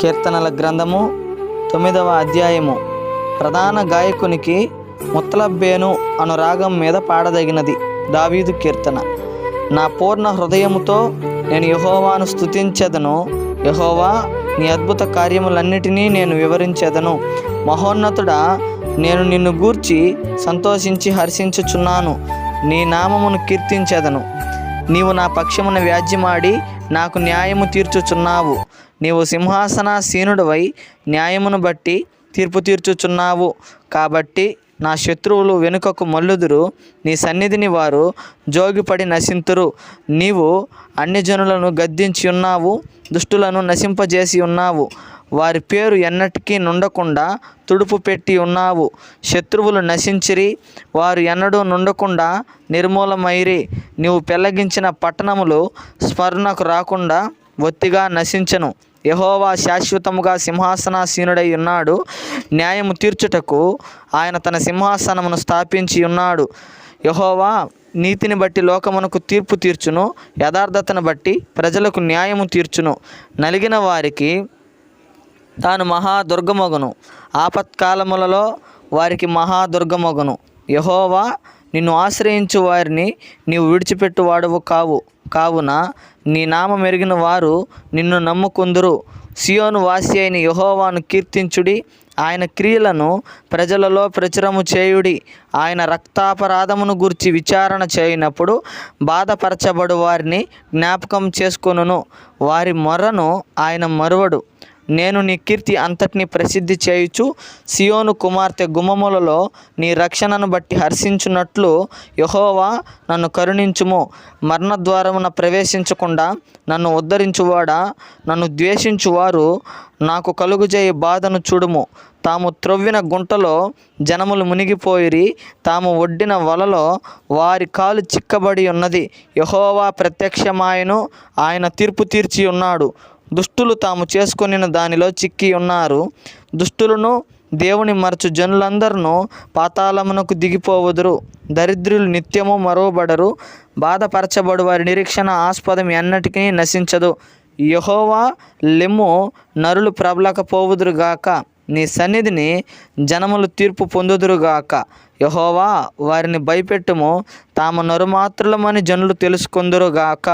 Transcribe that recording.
కీర్తనల గ్రంథము 9వ అధ్యాయము. ప్రధాన గాయకునికి ముత్తలబ్బేను అను రాగం మీద పాడదగినది. దావీదు కీర్తన. నా పూర్ణ హృదయముతో నేను యెహోవాను స్తుతించెదను. యెహోవా, నీ అద్భుత కార్యములన్నిటినీ నేను వివరించెదను. మహోన్నతుడా, నేను నిన్ను గూర్చి సంతోషించి హర్షించుచున్నాను. నీ నామమును కీర్తించెదను. నీవు నా పక్షమున వ్యాజ్యమాడి నాకు న్యాయము తీర్చుచున్నావు. నీవు సింహాసనాసీనుడవై న్యాయమును బట్టి తీర్పు తీర్చుచున్నావు. కాబట్టి నా శత్రువులు వెనుకకు మల్లుదురు. నీ సన్నిధిని వారు జోగిపడి నశింతురు. నీవు అన్యజనులను గద్దించి ఉన్నావు, దుష్టులను నశింపజేసి ఉన్నావు. వారి పేరు ఎన్నటికీ నుండకుండా తుడుపు పెట్టి ఉన్నావు. శత్రువులు నశించిరి, వారు ఎన్నడూ నుండకుండా నిర్మూలమైరి. నీవు పెళ్ళగించిన పట్టణములు స్మరణకు రాకుండా ఒత్తిగా నశించెను. యెహోవా శాశ్వతముగా సింహాసనాసీనుడై ఉన్నాడు. న్యాయము తీర్చుటకు ఆయన తన సింహాసనమును స్థాపించి ఉన్నాడు. యెహోవా నీతిని బట్టి లోకమునకు తీర్పు తీర్చును. యథార్థతను బట్టి ప్రజలకు న్యాయము తీర్చును. నలిగిన వారికి తాను మహాదుర్గమగును. ఆపత్కాలములలో వారికి మహాదుర్గమగును. యెహోవా, నిన్ను ఆశ్రయించు వారిని నీవు విడిచిపెట్టువాడవు కావున నీ నామం ఎరిగిన వారు నిన్ను నమ్ముకుందురు. సియోను వాసి అయిన యెహోవాను కీర్తించుడి. ఆయన క్రియలను ప్రజలలో ప్రచురము చేయుడి. ఆయన రక్తాపరాధమును గూర్చి విచారణ చేయనప్పుడు బాధపరచబడు వారిని జ్ఞాపకం చేసుకొనును. వారి మొర్రను ఆయన మరువడు. నేను నీ కీర్తి అంతటిని ప్రసిద్ధి చేయుచు సియోను కుమార్తె గుమ్మములలో నీ రక్షణను బట్టి హర్షించున్నట్లు యెహోవా, నన్ను కరుణించుము. మరణద్వారమున ప్రవేశించకుండా నన్ను ఉద్ధరించువాడా, నన్ను ద్వేషించువారు నాకు కలుగుజేయ బాధను చూడుము. తాము త్రవ్విన గుంటలో జనములు మునిగిపోయిరి, తాము ఒడ్డిన వలలో వారి కాలు చిక్కబడి ఉన్నది. యెహోవా ప్రత్యక్షమాయను, ఆయన తీర్పు తీర్చి ఉన్నాడు. దుష్టులు తాము చేసుకొనిన దానిలో చిక్కి ఉన్నారు. దుష్టులను దేవుని మరచు జనులందరూ పాతాళమునకు దిగిపోవుదురు. దరిద్రులు నిత్యము మరువబడరు. బాధపరచబడు వారి నిరీక్షణ ఆస్పదం ఎన్నటికీ నశించదు. యెహోవా లెమ్ము, నరులు ప్రబలకపోవుదురుగాక. నీ సన్నిధిని జనములు తీర్పు పొందుదురుగాక. యెహోవా, వారిని భయపెట్టుము. తాము నరుమాత్రులమని జనులు తెలుసుకొందురుగాక.